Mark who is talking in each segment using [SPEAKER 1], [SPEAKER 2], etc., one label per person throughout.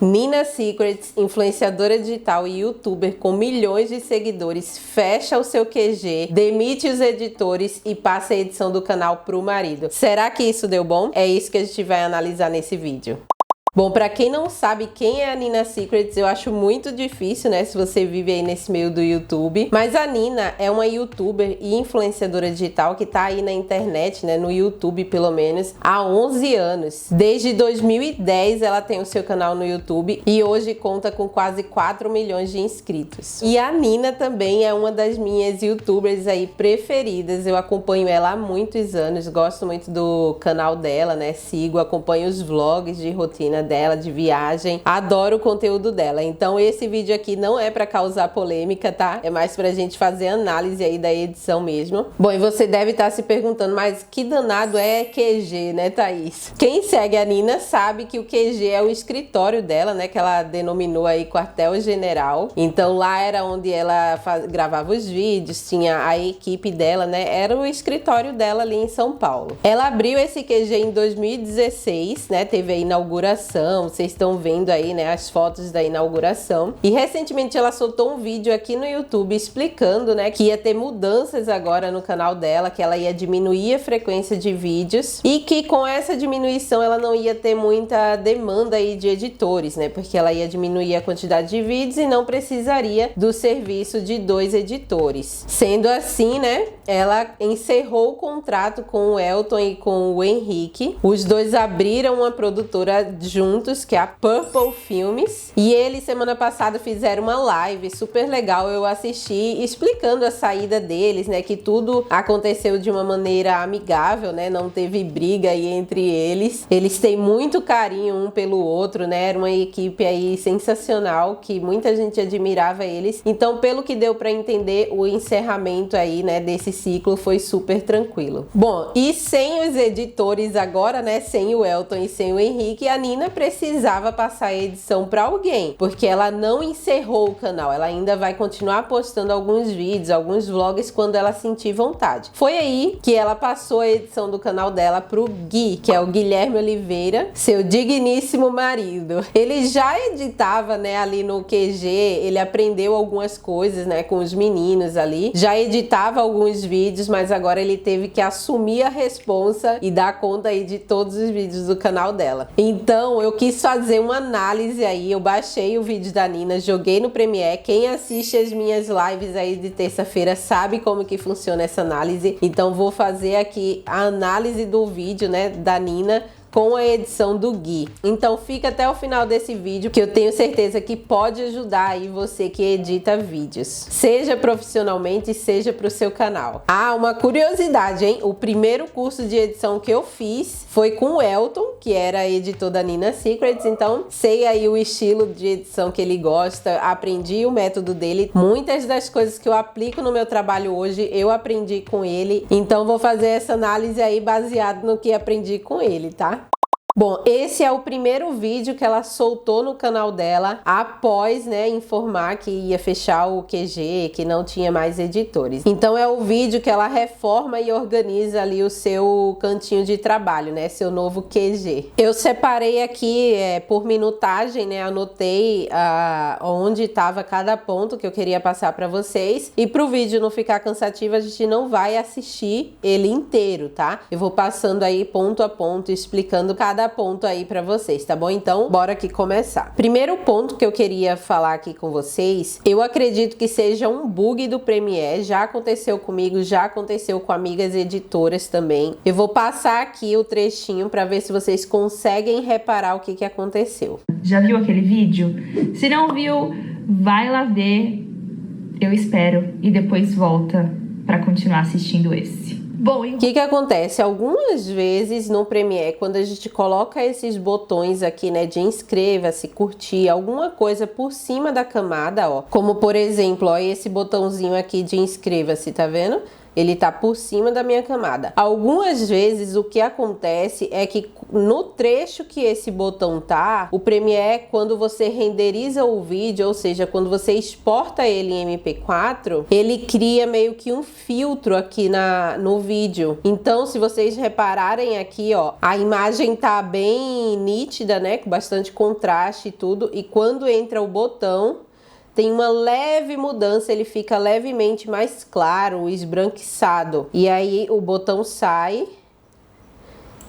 [SPEAKER 1] Nina Secrets, influenciadora digital e youtuber com milhões de seguidores, fecha o seu QG, demite os editores e passa a edição do canal pro marido. Será que isso deu bom? É isso que a gente vai analisar nesse vídeo. Bom, pra quem não sabe quem é a Nina Secrets, eu acho muito difícil, né, se você vive aí nesse meio do YouTube. Mas a Nina é uma youtuber e influenciadora digital que tá aí na internet, né, no YouTube pelo menos, há 11 anos. Desde 2010 ela tem o seu canal no YouTube e hoje conta com quase 4 milhões de inscritos. E a Nina também é uma das minhas youtubers aí preferidas. Eu acompanho ela há muitos anos, gosto muito do canal dela, né, sigo, acompanho os vlogs de rotina dela, de viagem, adoro o conteúdo dela. Então esse vídeo aqui não é para causar polêmica, tá? É mais pra gente fazer análise aí da edição mesmo. Bom, e você deve estar se perguntando, mas que danado é QG, né, Thaís? Quem segue a Nina sabe que o QG é o escritório dela, né, que ela denominou aí quartel-general. Então lá era onde ela gravava os vídeos, tinha a equipe dela, né, era o escritório dela ali em São Paulo. Ela abriu esse QG em 2016, né, teve a inauguração. Vocês estão vendo aí, né, as fotos da inauguração. E recentemente ela soltou um vídeo aqui no YouTube explicando, né, que ia ter mudanças agora no canal dela, que ela ia diminuir a frequência de vídeos e que com essa diminuição ela não ia ter muita demanda aí de editores, né, porque ela ia diminuir a quantidade de vídeos e não precisaria do serviço de 2 editores. Sendo assim, né, ela encerrou o contrato com o Elton e com o Henrique. Os dois abriram uma produtora juntos, que é a Purple Filmes, e eles semana passada fizeram uma live super legal, eu assisti, explicando a saída deles, né, que tudo aconteceu de uma maneira amigável, né, não teve briga aí entre eles têm muito carinho um pelo outro, né, era uma equipe aí sensacional, que muita gente admirava eles, então pelo que deu para entender, o encerramento aí, né, desse ciclo foi super tranquilo. Bom, e sem os editores agora, né, sem o Elton e sem o Henrique, a Nina precisava passar a edição para alguém, porque ela não encerrou o canal, ela ainda vai continuar postando alguns vídeos, alguns vlogs quando ela sentir vontade. Foi aí que ela passou a edição do canal dela pro Gui, que é o Guilherme Oliveira, seu digníssimo marido. Ele já editava, né, ali no QG, ele aprendeu algumas coisas, né, com os meninos ali, já editava alguns vídeos, mas agora ele teve que assumir a responsa e dar conta aí de todos os vídeos do canal dela. Então eu quis fazer uma análise aí, eu baixei o vídeo da Nina, joguei no Premiere. Quem assiste as minhas lives aí de terça-feira sabe como que funciona essa análise. Então vou fazer aqui a análise do vídeo, né, da Nina com a edição do Gui. Então fica até o final desse vídeo, que eu tenho certeza que pode ajudar aí você que edita vídeos, seja profissionalmente, seja para o seu canal. Ah, uma curiosidade, hein? O primeiro curso de edição que eu fiz foi com o Elton, que era editor da Nina Secrets, então sei aí o estilo de edição que ele gosta, aprendi o método dele. Muitas das coisas que eu aplico no meu trabalho hoje, eu aprendi com ele, então vou fazer essa análise aí baseado no que aprendi com ele, tá? Bom, esse é o primeiro vídeo que ela soltou no canal dela após, né, informar que ia fechar o QG, que não tinha mais editores. Então é o vídeo que ela reforma e organiza ali o seu cantinho de trabalho, né, seu novo QG. Eu separei aqui por minutagem, né, anotei onde estava cada ponto que eu queria passar para vocês, e para o vídeo não ficar cansativo a gente não vai assistir ele inteiro, tá? Eu vou passando aí ponto a ponto, explicando cada ponto aí para vocês, tá bom? Então, bora aqui começar. Primeiro ponto que eu queria falar aqui com vocês, eu acredito que seja um bug do Premiere, já aconteceu comigo, já aconteceu com amigas editoras também. Eu vou passar aqui o trechinho para ver se vocês conseguem reparar o que aconteceu.
[SPEAKER 2] Já viu aquele vídeo? Se não viu, vai lá ver, eu espero, e depois volta para continuar assistindo esse.
[SPEAKER 1] Bom, o que acontece? Algumas vezes no Premiere, quando a gente coloca esses botões aqui, né, de inscreva-se, curtir, alguma coisa por cima da camada, ó, como por exemplo, ó, esse botãozinho aqui de inscreva-se, tá vendo? Ele tá por cima da minha camada. Algumas vezes o que acontece é que no trecho que esse botão tá, o Premiere, quando você renderiza o vídeo, ou seja, quando você exporta ele em MP4, ele cria meio que um filtro aqui no vídeo. Então, se vocês repararem aqui, ó, a imagem tá bem nítida, né, com bastante contraste e tudo, e quando entra o botão, tem uma leve mudança, ele fica levemente mais claro, esbranquiçado. E aí o botão sai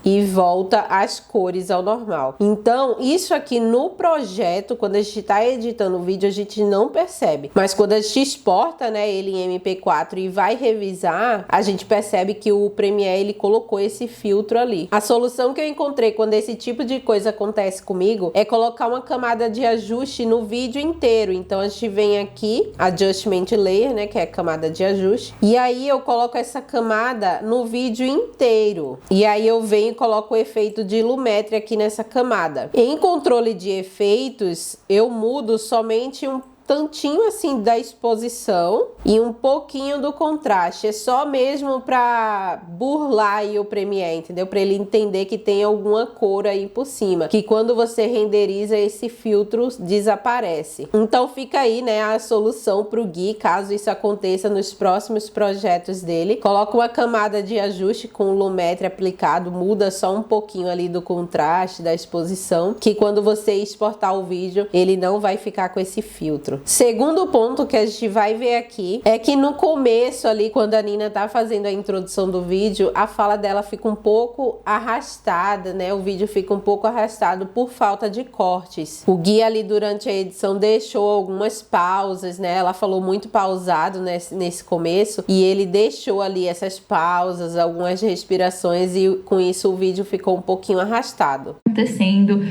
[SPEAKER 1] e volta as cores ao normal. Então, isso aqui no projeto, quando a gente está editando o vídeo, a gente não percebe. Mas quando a gente exporta, né, ele em MP4 e vai revisar, a gente percebe que o Premiere, ele colocou esse filtro ali. A solução que eu encontrei quando esse tipo de coisa acontece comigo é colocar uma camada de ajuste no vídeo inteiro. Então, a gente vem aqui, Adjustment Layer, né, que é a camada de ajuste. E aí, eu coloco essa camada no vídeo inteiro. E aí, eu venho coloco o efeito de Lumetri aqui nessa camada. Em controle de efeitos, eu mudo somente um tantinho assim da exposição e um pouquinho do contraste. É só mesmo para burlar aí o Premiere, entendeu? Para ele entender que tem alguma cor aí por cima, que quando você renderiza esse filtro desaparece. Então fica aí, né, a solução para o Gui, caso isso aconteça nos próximos projetos dele. Coloca uma camada de ajuste com o Lumetri aplicado, muda só um pouquinho ali do contraste, da exposição, que quando você exportar o vídeo, ele não vai ficar com esse filtro. Segundo ponto que a gente vai ver aqui é que no começo ali, quando a Nina tá fazendo a introdução do vídeo, a fala dela fica um pouco arrastada, né? O vídeo fica um pouco arrastado por falta de cortes. O Gui ali durante a edição deixou algumas pausas, né? Ela falou muito pausado nesse começo e ele deixou ali essas pausas, algumas respirações e com isso o vídeo ficou um pouquinho arrastado.
[SPEAKER 2] Acontecendo,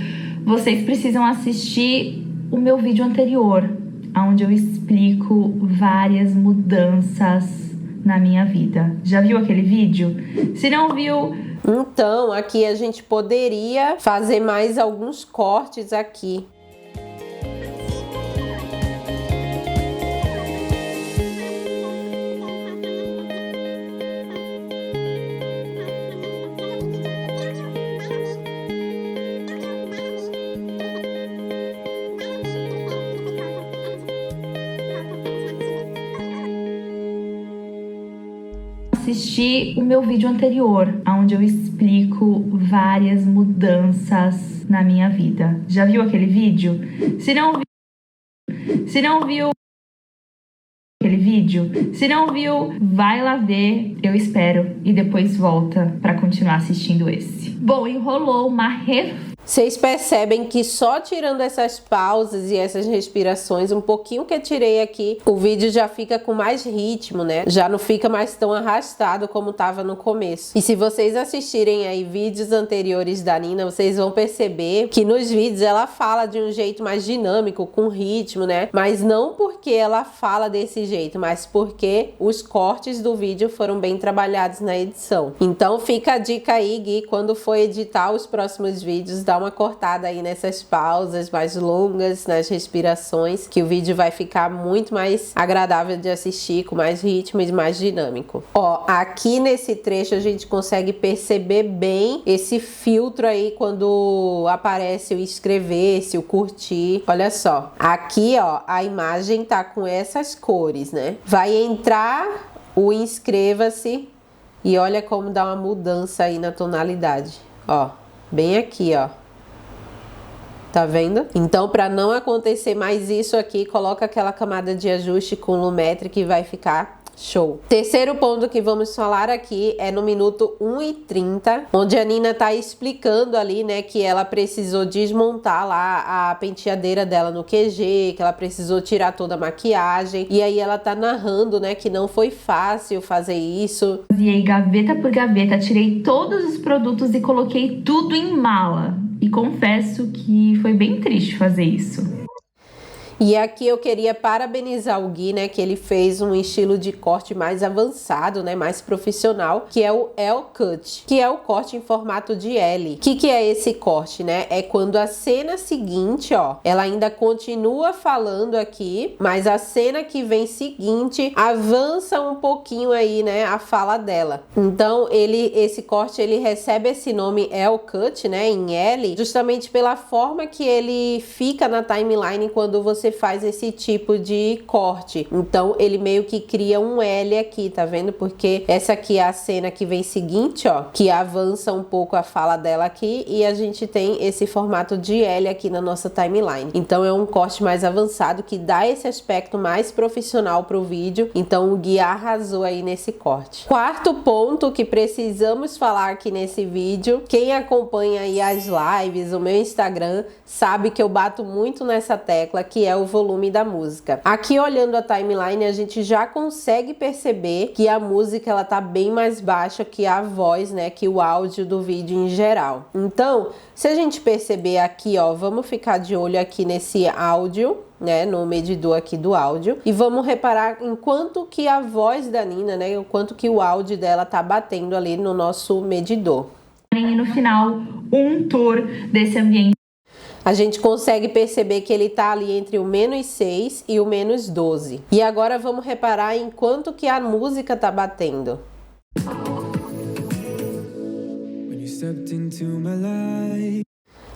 [SPEAKER 2] vocês precisam assistir o meu vídeo anterior, onde eu explico várias mudanças na minha vida. Já viu aquele vídeo? Se não viu...
[SPEAKER 1] Então, aqui a gente poderia fazer mais alguns cortes aqui.
[SPEAKER 2] Assistir o meu vídeo anterior, onde eu explico várias mudanças na minha vida. Já viu aquele vídeo? Se não viu aquele vídeo, se não viu, vai lá ver, eu espero, e depois volta para continuar assistindo esse. Bom, enrolou uma
[SPEAKER 1] Vocês percebem que só tirando essas pausas e essas respirações, um pouquinho que eu tirei aqui, o vídeo já fica com mais ritmo, né? Já não fica mais tão arrastado como estava no começo. E se vocês assistirem aí vídeos anteriores da Nina, vocês vão perceber que nos vídeos ela fala de um jeito mais dinâmico, com ritmo, né? Mas não porque ela fala desse jeito, mas porque os cortes do vídeo foram bem trabalhados na edição. Então fica a dica aí, Gui, quando for editar os próximos vídeos, dá uma cortada aí nessas pausas mais longas, nas respirações, que o vídeo vai ficar muito mais agradável de assistir, com mais ritmo e mais dinâmico. Ó, aqui nesse trecho a gente consegue perceber bem esse filtro aí quando aparece o inscrever-se, o curtir. Olha só, aqui ó, a imagem tá com essas cores, né? Vai entrar o inscreva-se e olha como dá uma mudança aí na tonalidade. Ó, bem aqui, ó. Tá vendo? Então, para não acontecer mais isso aqui, coloca aquela camada de ajuste com Lumetri que vai ficar show. Terceiro ponto que vamos falar aqui é no minuto 1:30, onde a Nina tá explicando ali, né, que ela precisou desmontar lá a penteadeira dela no QG, que ela precisou tirar toda a maquiagem, e aí ela tá narrando, né, que não foi fácil fazer isso.
[SPEAKER 2] Enviei gaveta por gaveta, tirei todos os produtos e coloquei tudo em mala. E confesso que foi bem triste fazer isso.
[SPEAKER 1] E aqui eu queria parabenizar o Gui, né, que ele fez um estilo de corte mais avançado, né, mais profissional, que é o L-Cut, que é o corte em formato de L. O que é esse corte, né? É quando a cena seguinte, ó, ela ainda continua falando aqui, mas a cena que vem seguinte avança um pouquinho aí, né, a fala dela. Então, esse corte, ele recebe esse nome L-Cut, né, em L, justamente pela forma que ele fica na timeline quando você faz esse tipo de corte. Então, ele meio que cria um L aqui, tá vendo? Porque essa aqui é a cena que vem seguinte, ó, que avança um pouco a fala dela aqui e a gente tem esse formato de L aqui na nossa timeline. Então, é um corte mais avançado que dá esse aspecto mais profissional pro vídeo. Então, o Gui arrasou aí nesse corte. Quarto ponto que precisamos falar aqui nesse vídeo, quem acompanha aí as lives, o meu Instagram, sabe que eu bato muito nessa tecla, que é o volume da música. Aqui olhando a timeline, a gente já consegue perceber que a música ela tá bem mais baixa que a voz, né, que o áudio do vídeo em geral. Então, se a gente perceber aqui, ó, vamos ficar de olho aqui nesse áudio, né, no medidor aqui do áudio, e vamos reparar em quanto que a voz da Nina, né, o quanto que o áudio dela tá batendo ali no nosso medidor.
[SPEAKER 2] E no final, um tour desse ambiente.
[SPEAKER 1] A gente consegue perceber que ele tá ali entre o -6 e o -12. E agora vamos reparar em quanto que a música tá batendo.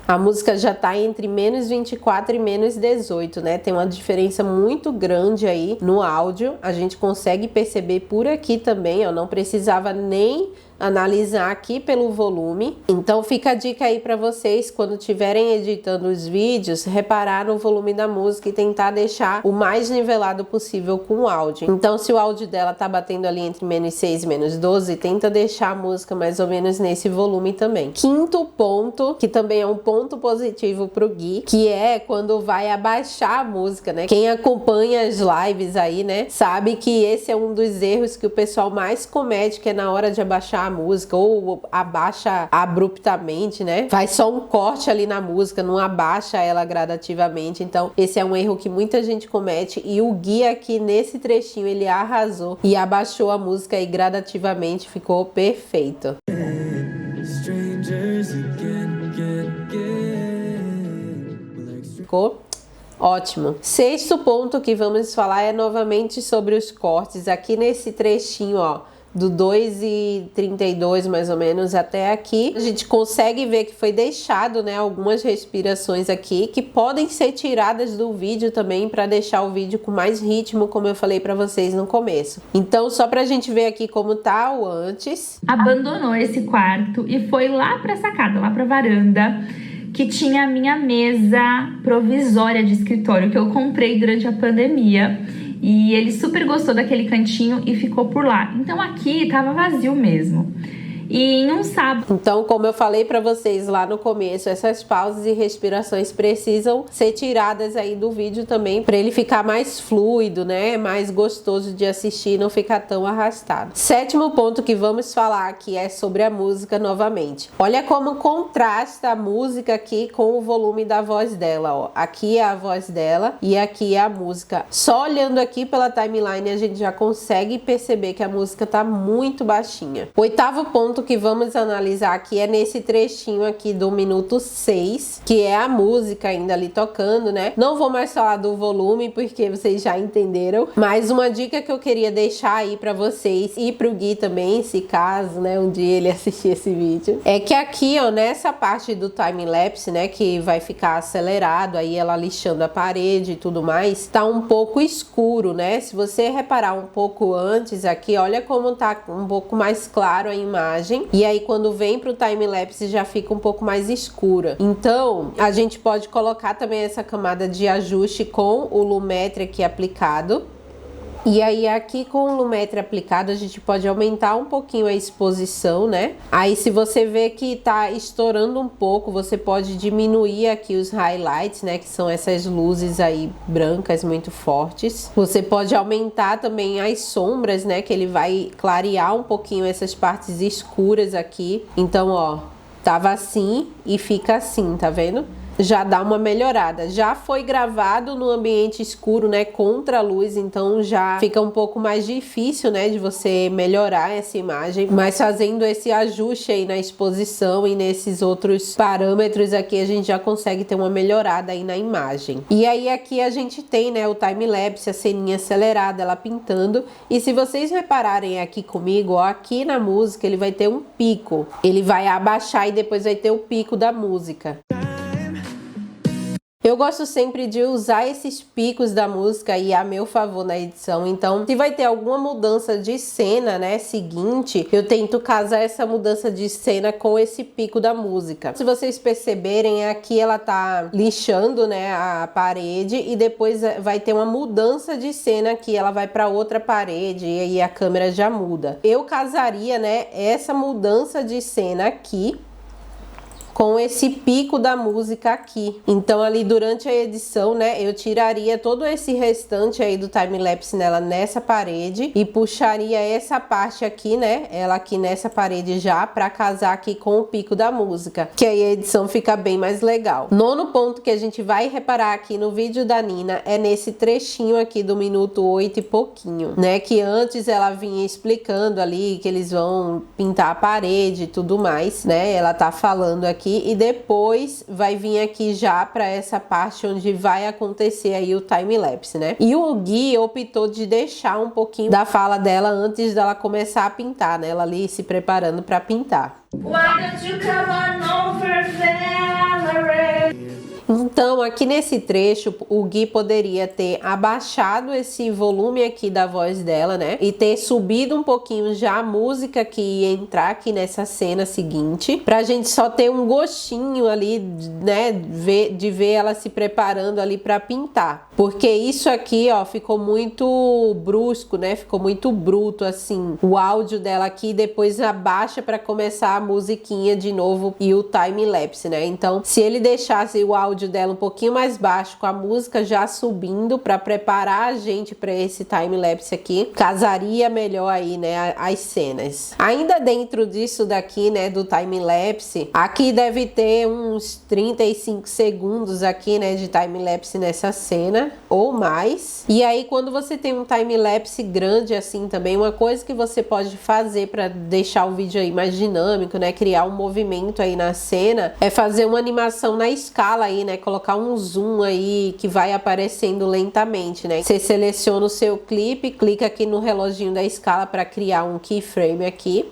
[SPEAKER 1] A música já tá entre -24 e -18, né? Tem uma diferença muito grande aí no áudio. A gente consegue perceber por aqui também, ó. Não precisava nem analisar aqui pelo volume. Então fica a dica aí para vocês, quando estiverem editando os vídeos, reparar no volume da música e tentar deixar o mais nivelado possível com o áudio. Então, se o áudio dela tá batendo ali entre -6 e -12, tenta deixar a música mais ou menos nesse volume também. Quinto ponto, que também é um ponto positivo pro Gui, que é quando vai abaixar a música, né? Quem acompanha as lives aí, né, sabe que esse é um dos erros que o pessoal mais comete, que é na hora de abaixar a música, ou abaixa abruptamente, né? Faz só um corte ali na música, não abaixa ela gradativamente. Então, esse é um erro que muita gente comete, e o Gui aqui nesse trechinho, ele arrasou e abaixou a música aí gradativamente, ficou perfeito. Ficou ótimo. Sexto ponto que vamos falar é novamente sobre os cortes. Aqui nesse trechinho, ó, do 2:32 mais ou menos até aqui, a gente consegue ver que foi deixado, né, algumas respirações aqui que podem ser tiradas do vídeo também para deixar o vídeo com mais ritmo, como eu falei para vocês no começo. Então, só pra gente ver aqui como tá o antes.
[SPEAKER 2] Abandonou esse quarto e foi lá pra sacada, lá pra varanda, que tinha a minha mesa provisória de escritório que eu comprei durante a pandemia. E ele super gostou daquele cantinho e ficou por lá. Então aqui tava vazio mesmo. E em um sábado...
[SPEAKER 1] Então, como eu falei para vocês lá no começo, essas pausas e respirações precisam ser tiradas aí do vídeo também, para ele ficar mais fluido, né? Mais gostoso de assistir, não ficar tão arrastado. Sétimo ponto que vamos falar aqui é sobre a música novamente. Olha como contrasta a música aqui com o volume da voz dela, ó. Aqui é a voz dela e aqui é a música. Só olhando aqui pela timeline, a gente já consegue perceber que a música tá muito baixinha. Oitavo ponto que vamos analisar aqui é nesse trechinho aqui do minuto 6, que é a música ainda ali tocando, né? Não vou mais falar do volume porque vocês já entenderam, mas uma dica que eu queria deixar aí pra vocês e pro Gui também, se caso, né, um dia ele assistir esse vídeo, é que aqui, ó, nessa parte do time-lapse, né, que vai ficar acelerado, aí ela lixando a parede e tudo mais, tá um pouco escuro, né? Se você reparar um pouco antes aqui, olha como tá um pouco mais claro a imagem. E aí quando vem pro time-lapse já fica um pouco mais escura. Então a gente pode colocar também essa camada de ajuste com o Lumetri aqui aplicado. E aí aqui com o Lumetri aplicado a gente pode aumentar um pouquinho a exposição, né? Aí se você vê que tá estourando um pouco, você pode diminuir aqui os highlights, né? Que são essas luzes aí brancas muito fortes. Você pode aumentar também as sombras, né? Que ele vai clarear um pouquinho essas partes escuras aqui. Então, ó, tava assim e fica assim, tá vendo? já dá uma melhorada. Já foi gravado no ambiente escuro, né, contra a luz, então já fica um pouco mais difícil, né, de você melhorar essa imagem, mas fazendo esse ajuste aí na exposição e nesses outros parâmetros aqui, a gente já consegue ter uma melhorada aí na imagem. E aí aqui a gente tem, né, o time-lapse, a ceninha acelerada, ela pintando, e se vocês repararem aqui comigo, ó, aqui na música ele vai ter um pico, ele vai abaixar e depois vai ter o pico da música. Eu gosto sempre de usar esses picos da música aí a meu favor na edição, então se vai ter alguma mudança de cena, né, seguinte, eu tento casar essa mudança de cena com esse pico da música. Se vocês perceberem, aqui ela tá lixando, né, a parede e depois vai ter uma mudança de cena aqui, ela vai para outra parede e aí a câmera já muda. Eu casaria, né, essa mudança de cena aqui com esse pico da música aqui. Então ali durante a edição, né, eu tiraria todo esse restante aí do time-lapse nela nessa parede e puxaria essa parte aqui, né, ela aqui nessa parede já pra casar aqui com o pico da música, que aí a edição fica bem mais legal. Nono ponto que a gente vai reparar aqui no vídeo da Nina é nesse trechinho aqui do minuto 8 e pouquinho, né, que antes ela vinha explicando ali que eles vão pintar a parede e tudo mais, né, ela tá falando aqui e depois vai vir aqui já para essa parte onde vai acontecer aí o time-lapse, né? E o Gui optou de deixar um pouquinho da fala dela antes dela começar a pintar, né? Ela ali se preparando para pintar. Why don't you come on over, Valerie? Então, aqui nesse trecho, o Gui poderia ter abaixado esse volume aqui da voz dela, né? E ter subido um pouquinho já a música que ia entrar aqui nessa cena seguinte, pra gente só ter um gostinho ali, né? De ver ela se preparando ali pra pintar. Porque isso aqui, ó, ficou muito brusco, né? Ficou muito bruto, assim. O áudio dela aqui depois abaixa pra começar a musiquinha de novo e o time-lapse, né? Então, se ele deixasse o áudio dela um pouquinho mais baixo, com a música já subindo para preparar a gente para esse time-lapse aqui, casaria melhor aí, né, as cenas. Ainda dentro disso daqui, né, do time-lapse, aqui deve ter uns 35 segundos aqui, né, de time-lapse nessa cena, ou mais. E aí, quando você tem um time-lapse grande assim também, uma coisa que você pode fazer para deixar o vídeo aí mais dinâmico, né, criar um movimento aí na cena, é fazer uma animação na escala aí, né, colocar um zoom aí que vai aparecendo lentamente, né? Você seleciona o seu clipe, clica aqui no reloginho da escala para criar um keyframe aqui,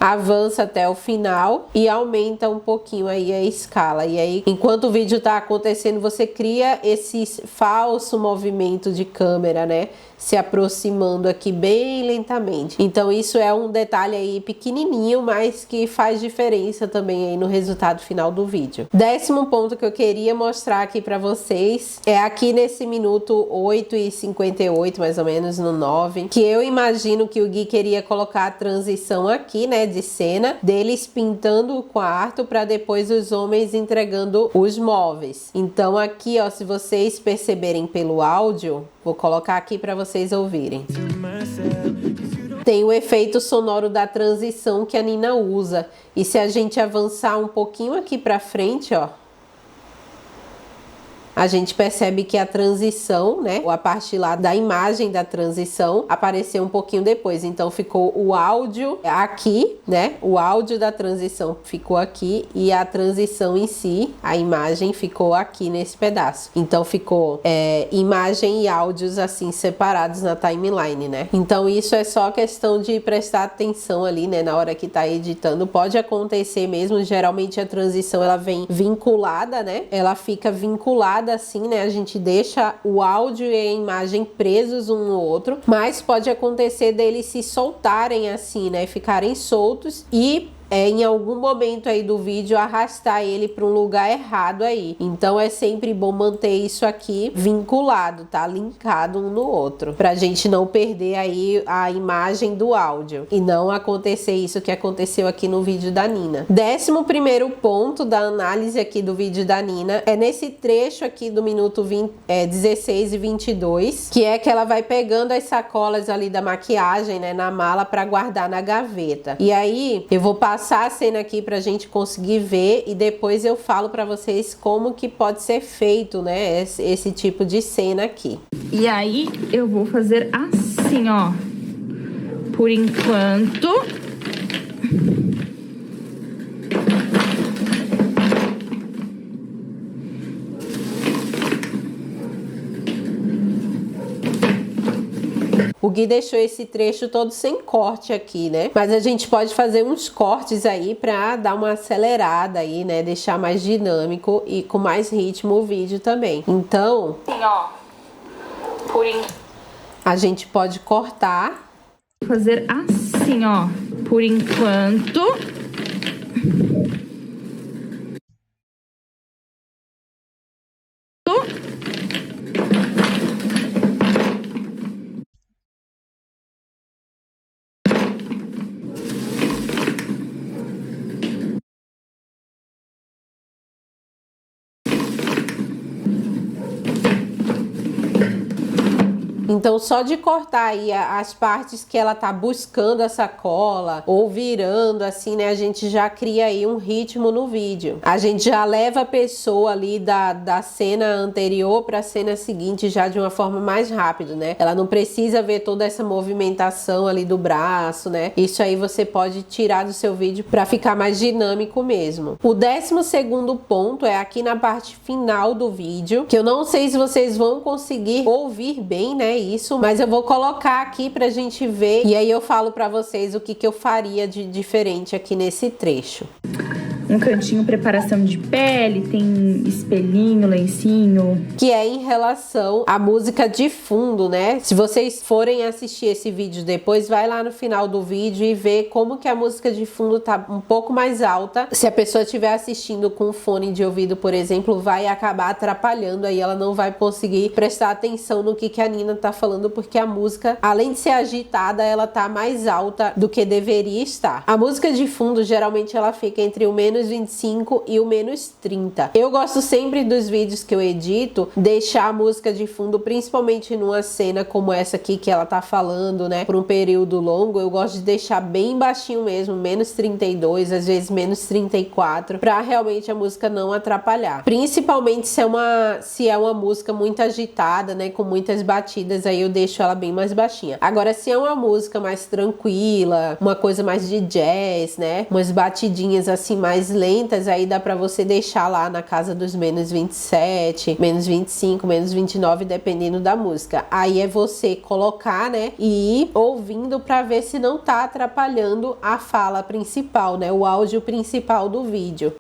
[SPEAKER 1] avança até o final e aumenta um pouquinho aí a escala. E aí, enquanto o vídeo tá acontecendo, você cria esse falso movimento de câmera, né? Se aproximando aqui bem lentamente. Então isso é um detalhe aí pequenininho, mas que faz diferença também aí no resultado final do vídeo. 10º ponto que eu queria mostrar aqui pra vocês é aqui nesse minuto 8 e 58, mais ou menos no 9, que eu imagino que o Gui queria colocar a transição aqui, né, de cena, deles pintando o quarto para depois os homens entregando os móveis. Então aqui, ó, se vocês perceberem pelo áudio, vou colocar aqui para vocês ouvirem. Tem o efeito sonoro da transição que a Nina usa. E se a gente avançar um pouquinho aqui para frente, ó, a gente percebe que a transição, né, a parte lá da imagem da transição apareceu um pouquinho depois. Então ficou o áudio aqui, né, o áudio da transição ficou aqui e a transição em si, a imagem ficou aqui nesse pedaço. Então ficou imagem e áudios assim separados na timeline, né. Então isso é só questão de prestar atenção ali, né, na hora que tá editando. Pode acontecer mesmo, geralmente a transição ela vem vinculada, né, ela fica vinculada assim, né? A gente deixa o áudio e a imagem presos um no outro, mas pode acontecer deles se soltarem assim, né? Ficarem soltos e em algum momento aí do vídeo arrastar ele para um lugar errado aí. Então é sempre bom manter isso aqui vinculado, tá? Linkado um no outro, pra gente não perder aí a imagem do áudio e não acontecer isso que aconteceu aqui no vídeo da Nina. 11º ponto da análise aqui do vídeo da Nina é nesse trecho aqui do minuto 16 e 22, que é que ela vai pegando as sacolas ali da maquiagem, né, na mala para guardar na gaveta. E aí eu vou passar passar a cena aqui pra gente conseguir ver e depois eu falo pra vocês como que pode ser feito, né, esse tipo de cena aqui.
[SPEAKER 2] E aí eu vou fazer assim, ó, por enquanto.
[SPEAKER 1] O Gui deixou esse trecho todo sem corte aqui, né? Mas a gente pode fazer uns cortes aí pra dar uma acelerada aí, né? Deixar mais dinâmico e com mais ritmo o vídeo também. Então,
[SPEAKER 2] Assim, ó,
[SPEAKER 1] a gente pode cortar.
[SPEAKER 2] Fazer assim, ó, por enquanto.
[SPEAKER 1] Então, só de cortar aí as partes que ela tá buscando a sacola ou virando assim, né? A gente já cria aí um ritmo no vídeo. A gente já leva a pessoa ali da cena anterior para a cena seguinte já de uma forma mais rápida, né? Ela não precisa ver toda essa movimentação ali do braço, né? Isso aí você pode tirar do seu vídeo para ficar mais dinâmico mesmo. O 12º ponto é aqui na parte final do vídeo, que eu não sei se vocês vão conseguir ouvir bem, né? Isso, mas eu vou colocar aqui pra gente ver e aí eu falo pra vocês o que eu faria de diferente aqui nesse trecho.
[SPEAKER 2] Um cantinho preparação de pele, tem espelhinho, lencinho.
[SPEAKER 1] Que é em relação à música de fundo, né? Se vocês forem assistir esse vídeo depois, vai lá no final do vídeo e vê como que a música de fundo tá um pouco mais alta. Se a pessoa estiver assistindo com fone de ouvido, por exemplo, vai acabar atrapalhando, aí ela não vai conseguir prestar atenção no que a Nina tá falando, porque a música, além de ser agitada, ela tá mais alta do que deveria estar. A música de fundo, geralmente, ela fica entre o menos 25 e o menos 30. Eu gosto sempre dos vídeos que eu edito deixar a música de fundo, principalmente numa cena como essa aqui que ela tá falando, né, por um período longo, eu gosto de deixar bem baixinho mesmo, menos 32, às vezes menos 34, pra realmente a música não atrapalhar. Principalmente se é uma música muito agitada, né, com muitas batidas, aí eu deixo ela bem mais baixinha. Agora, se é uma música mais tranquila, uma coisa mais de jazz, né, umas batidinhas assim mais lentas, aí dá pra você deixar lá na casa dos menos 27, menos 25, menos 29, dependendo da música. Aí é você colocar, né, e ir ouvindo pra ver se não tá atrapalhando a fala principal, né, o áudio principal do vídeo.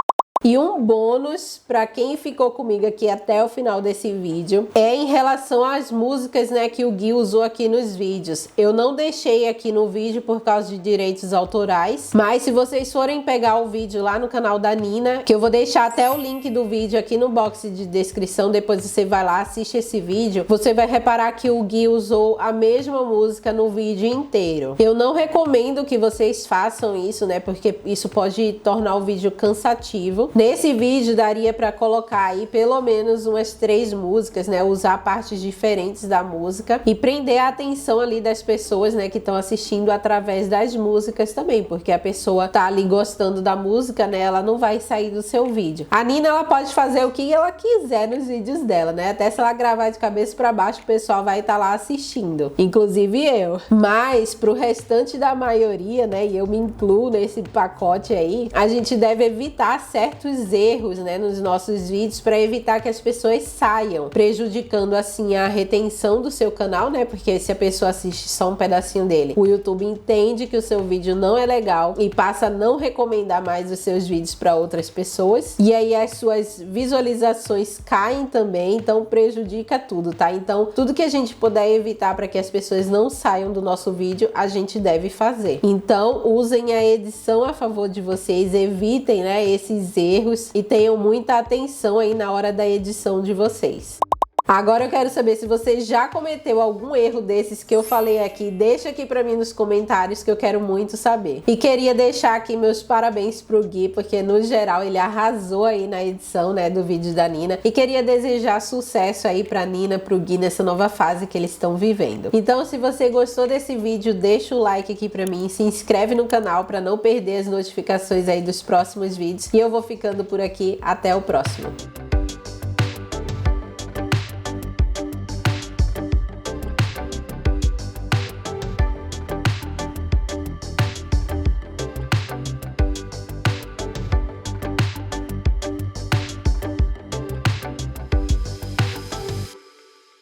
[SPEAKER 1] E um bônus para quem ficou comigo aqui até o final desse vídeo é em relação às músicas, né, que o Gui usou aqui nos vídeos. Eu não deixei aqui no vídeo por causa de direitos autorais, mas se vocês forem pegar o vídeo lá no canal da Nina, que eu vou deixar até o link do vídeo aqui no box de descrição, depois você vai lá, assiste esse vídeo, você vai reparar que o Gui usou a mesma música no vídeo inteiro. Eu não recomendo que vocês façam isso, né, porque isso pode tornar o vídeo cansativo. Nesse vídeo daria para colocar aí pelo menos umas 3 músicas, né? Usar partes diferentes da música e prender a atenção ali das pessoas, né, que estão assistindo através das músicas também, porque a pessoa tá ali gostando da música, né? Ela não vai sair do seu vídeo. A Nina, ela pode fazer o que ela quiser nos vídeos dela, né? Até se ela gravar de cabeça para baixo, o pessoal vai estar lá assistindo, inclusive eu. Mas pro restante da maioria, né, e eu me incluo nesse pacote aí, a gente deve evitar certos erros, né, nos nossos vídeos para evitar que as pessoas saiam, prejudicando assim a retenção do seu canal, né? Porque se a pessoa assiste só um pedacinho dele, o YouTube entende que o seu vídeo não é legal e passa a não recomendar mais os seus vídeos para outras pessoas. E aí as suas visualizações caem também, então prejudica tudo, tá? Então, tudo que a gente puder evitar para que as pessoas não saiam do nosso vídeo, a gente deve fazer. Então, usem a edição a favor de vocês, evitem, né, esses erros e tenham muita atenção aí na hora da edição de vocês. Agora eu quero saber se você já cometeu algum erro desses que eu falei aqui. Deixa aqui pra mim nos comentários que eu quero muito saber. E queria deixar aqui meus parabéns pro Gui, porque no geral ele arrasou aí na edição, né, do vídeo da Nina. E queria desejar sucesso aí pra Nina, pro Gui nessa nova fase que eles estão vivendo. Então, se você gostou desse vídeo, deixa o like aqui pra mim, se inscreve no canal pra não perder as notificações aí dos próximos vídeos. E eu vou ficando por aqui. Até o próximo.